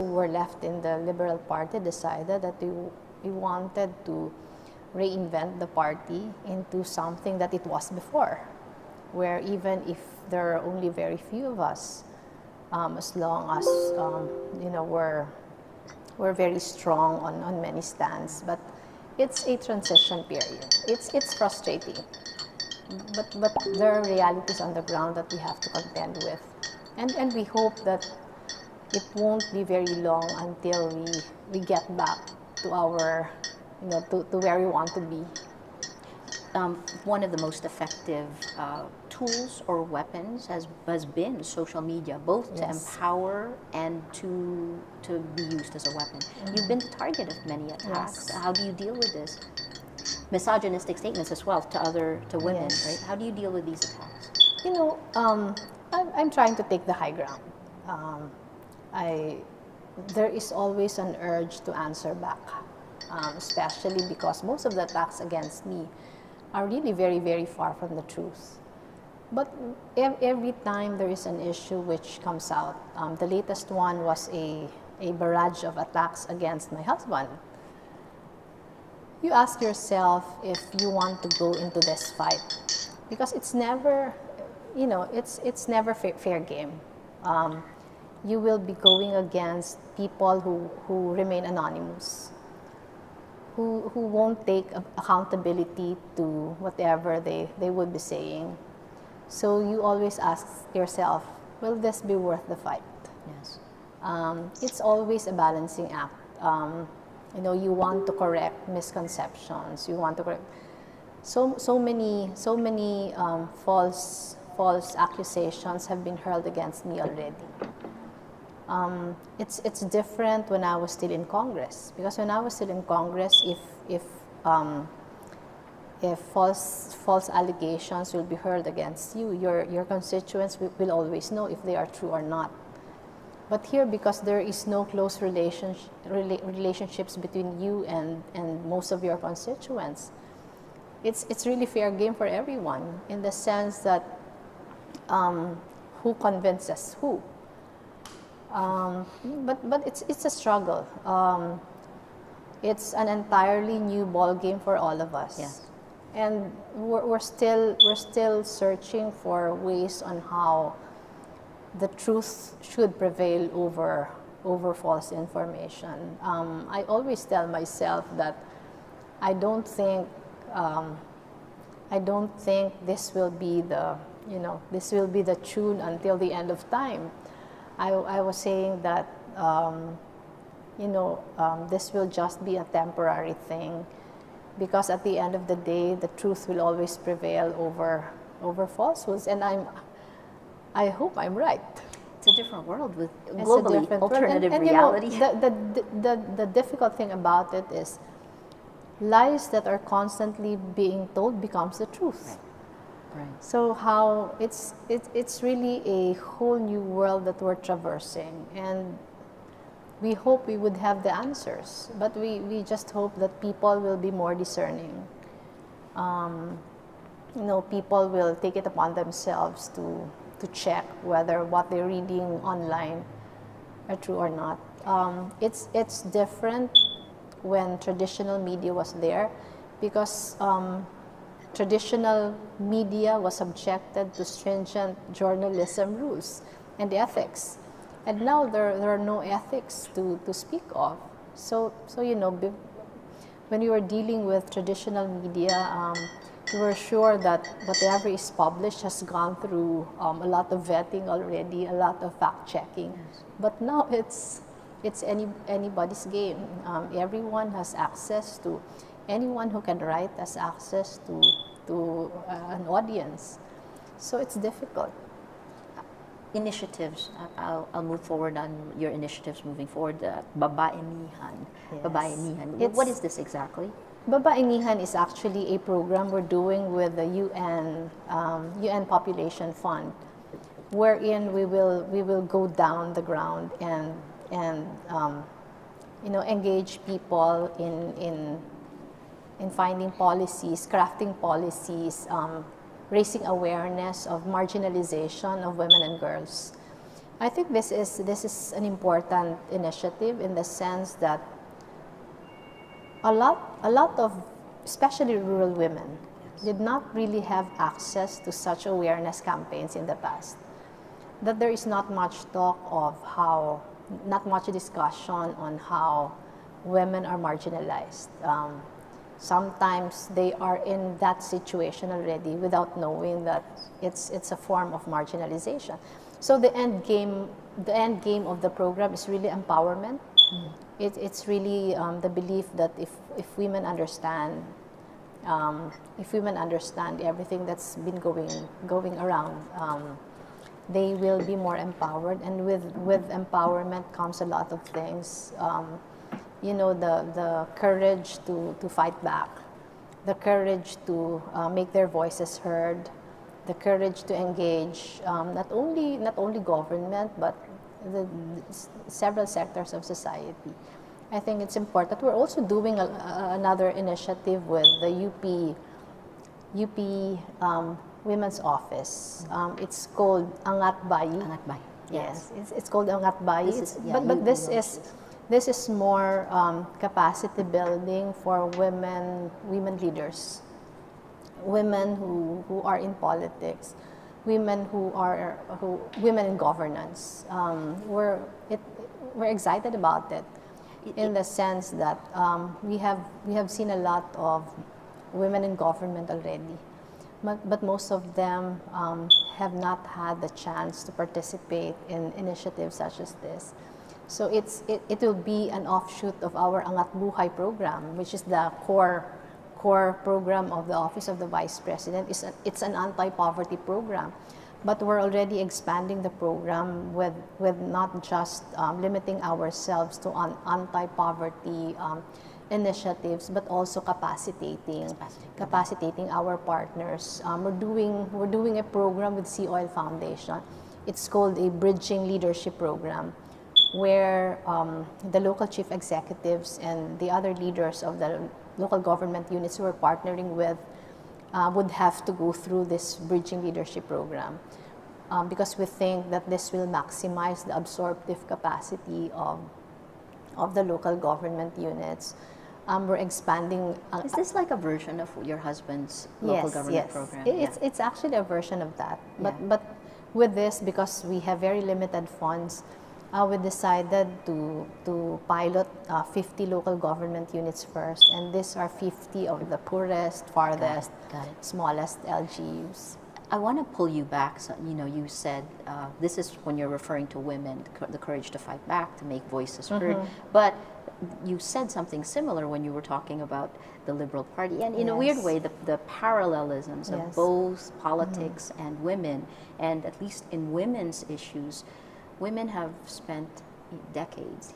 who were left in the Liberal Party decided that we wanted to reinvent the party into something that it was before, where even if there are only very few of us, as long as we're very strong on many stands, but it's a transition period. It's frustrating, but there are realities on the ground that we have to contend with, and we hope that it won't be very long until we get back to our to where we want to be. One of the most effective tools or weapons has been social media, both to empower and to be used as a weapon. You've been the target of many attacks. Yes. How do you deal with this? Misogynistic statements as well to women, right? How do you deal with these attacks? I'm trying to take the high ground. There is always an urge to answer back, especially because most of the attacks against me are really very, very far from the truth. But every time there is an issue which comes out, the latest one was a barrage of attacks against my husband. You ask yourself if you want to go into this fight, because it's never, it's never fair game. You will be going against people who remain anonymous, who won't take accountability to whatever they would be saying. So you always ask yourself, will this be worth the fight? Yes. It's always a balancing act. You want to correct misconceptions. You want to correct so many false accusations have been hurled against me already. It's different when I was still in Congress, because when I was still in Congress, if false allegations will be hurled against you, your constituents will always know if they are true or not. But here, because there is no close relationships between you and most of your constituents, it's really fair game for everyone, in the sense that who convinces who. But it's a struggle. It's an entirely new ball game for all of us. Yes. And we're still searching for ways on how the truth should prevail over false information. I always tell myself that I don't think this will be the tune until the end of time. I was saying that this will just be a temporary thing, because at the end of the day, the truth will always prevail over falsehoods, and I hope I'm right. It's a different world with globally alternative reality. The difficult thing about it is lies that are constantly being told becomes the truth. Right. So how it's really a whole new world that we're traversing, and we hope we would have the answers, but we just hope that people will be more discerning. People will take it upon themselves to check whether what they're reading online are true or not. It's different when traditional media was there, because traditional media was subjected to stringent journalism rules and ethics, and now there are no ethics to speak of. So when you were dealing with traditional media, you were sure that whatever is published has gone through a lot of vetting already, a lot of fact checking. Yes. But now it's anybody's game. Everyone has access to. Anyone who can write has access to an audience. So it's difficult. Initiatives. I'll move forward on your initiatives moving forward. Babaenihan. Yes. Babaenihan. What is this exactly? Babaenihan is actually a program we're doing with the UN Population Fund, wherein we will go down the ground and engage people in finding policies, crafting policies, raising awareness of marginalization of women and girls. I think this is an important initiative in the sense that a lot of, especially rural women, did not really have access to such awareness campaigns in the past. That there is not much talk of how, not much discussion on how women are marginalized. Sometimes they are in that situation already without knowing that it's a form of marginalization. So the end game of the program is really empowerment. It's really the belief that if women understand everything that's been going around, they will be more empowered, and with empowerment comes a lot of things. The courage to fight back, the courage to make their voices heard, the courage to engage not only government but the several sectors of society. I think it's important. We're also doing another initiative with the UP Women's Office. It's called Angat Bayi. Angat Bayi. Yes, it's called Angat Bayi. But this is more capacity building for women leaders, women who are in politics, women women in governance. We're excited about it in the sense that we have seen a lot of women in government already, but most of them have not had the chance to participate in initiatives such as this. So it will be an offshoot of our Angat Buhay program, which is the core program of the Office of the Vice President. It's an anti-poverty program, but we're already expanding the program with not just limiting ourselves to anti-poverty initiatives, but also capacitating our partners. We're doing a program with Sea Oil Foundation. It's called a Bridging Leadership Program, where the local chief executives and the other leaders of the local government units who we're partnering with would have to go through this Bridging Leadership Program, because we think that this will maximize the absorptive capacity of the local government units. We're expanding. Is this like a version of your husband's local government program? It's actually a version of that. But with this, because we have very limited funds, we decided to pilot 50 local government units first, and these are 50 of the poorest, farthest, smallest LGUs. I want to pull you back. So, you said this is when you're referring to women, the courage to fight back, to make voices heard. But you said something similar when you were talking about the Liberal Party, and in a weird way, the parallelisms of both politics and women, and at least in women's issues, women have spent decades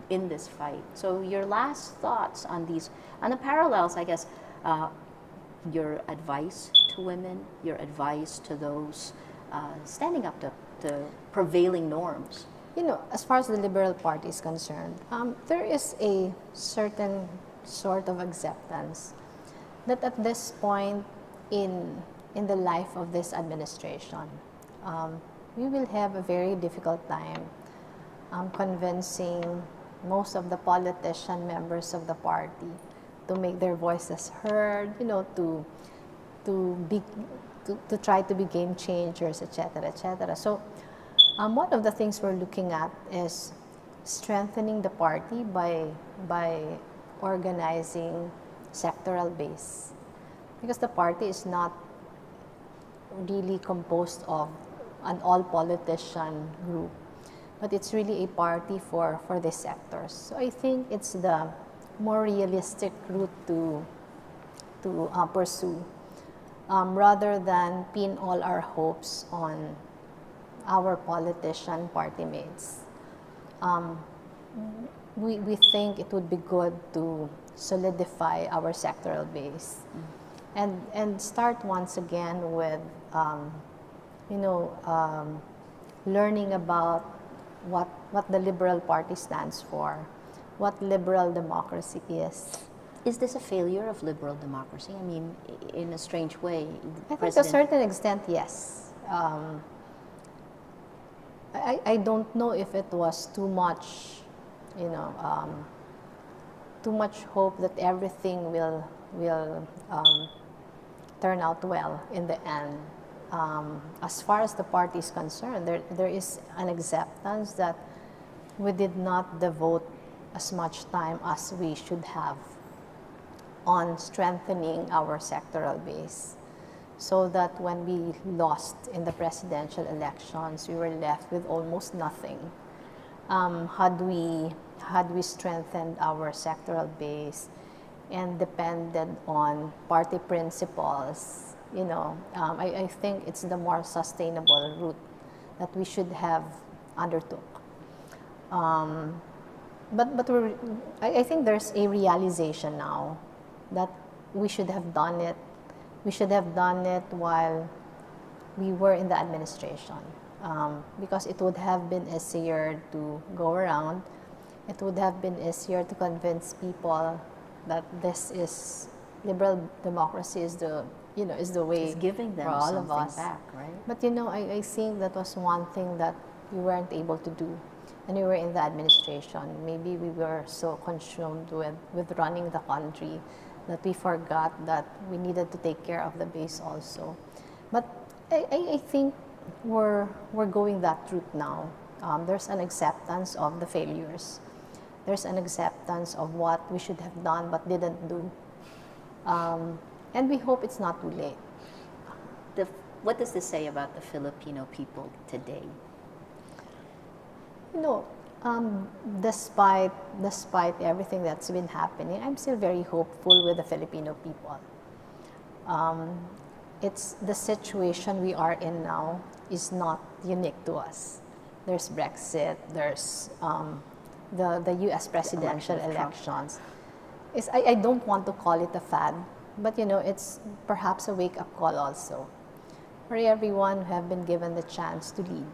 in this fight. So your last thoughts on the parallels, I guess, your advice to women, your advice to those standing up to prevailing norms? As far as the Liberal Party is concerned, there is a certain sort of acceptance that at this point in the life of this administration, we will have a very difficult time convincing most of the politician members of the party to make their voices heard, to try to be game changers, etc., etc. So one of the things we're looking at is strengthening the party by organizing sectoral base, because the party is not really composed of an all-politician group, but it's really a party for these sectors. So I think it's the more realistic route to pursue, rather than pin all our hopes on our politician party mates. We think it would be good to solidify our sectoral base and start once again with learning about what the Liberal Party stands for, what liberal democracy is. Is this a failure of liberal democracy? I mean, in a strange way, I think to a certain extent, yes. I don't know if it was too much, you know, too much hope that everything will turn out well in the end. As far as the party is concerned, there is an acceptance that we did not devote as much time as we should have on strengthening our sectoral base, so that when we lost in the presidential elections, we were left with almost nothing. Had we strengthened our sectoral base and depended on party principles, you know, I think it's the more sustainable route that we should have undertook. But I think there's a realization now that we should have done it. We should have done it while we were in the administration, because it would have been easier to go around. It would have been easier to convince people that this is liberal democracy is the way It's giving them for all something of us back, right? But I think that was one thing that we weren't able to do when we were in the administration. Maybe we were so consumed with running the country that we forgot that we needed to take care of the base also. But I think we're going that route now. There's an acceptance of the failures. There's an acceptance of what we should have done but didn't do. And we hope it's not too late. What does this say about the Filipino people today? You know, despite everything that's been happening, I'm still very hopeful with the Filipino people. It's the situation we are in now is not unique to us. There's Brexit, there's the U.S. presidential elections. I don't want to call it a fad, but it's perhaps a wake-up call also for everyone who have been given the chance to lead,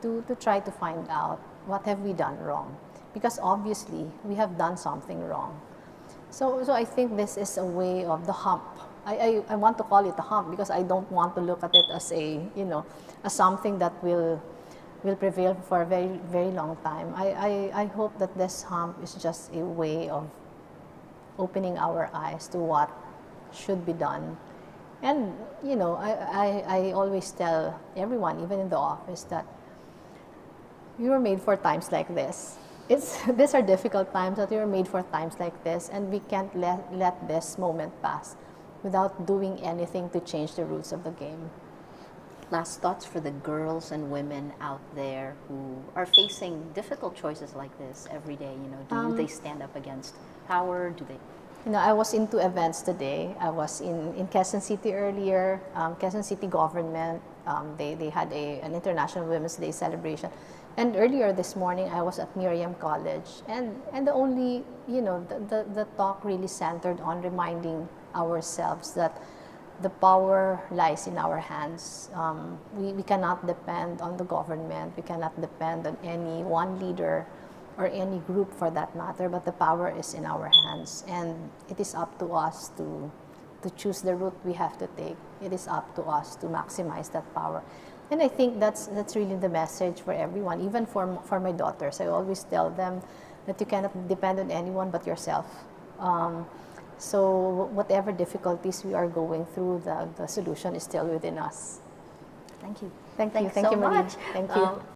to try to find out what have we done wrong, because obviously we have done something wrong. So I think this is a way of the hump. I want to call it a hump because I don't want to look at it as as something that will prevail for a very, very long time. I hope that this hump is just a way of opening our eyes to what should be done. And I always tell everyone, even in the office, that we were made for times like this. These are difficult times, but we were made for times like this, and we can't let this moment pass without doing anything to change the rules of the game. Last thoughts for the girls and women out there who are facing difficult choices like this every day. Do they stand up against power? Do they? I was in 2 events today. I was in Quezon City earlier. Quezon City government, they had an International Women's Day celebration. And earlier this morning, I was at Miriam College. And the only, the talk really centered on reminding ourselves that the power lies in our hands. We cannot depend on the government. We cannot depend on any one leader or any group for that matter, but the power is in our hands. And it is up to us to choose the route we have to take. It is up to us to maximize that power. And I think that's really the message for everyone, even for my daughters. I always tell them that you cannot depend on anyone but yourself. So whatever difficulties we are going through, the solution is still within us. Thank you. Thank you. Thanks so Marie. much. Thank you.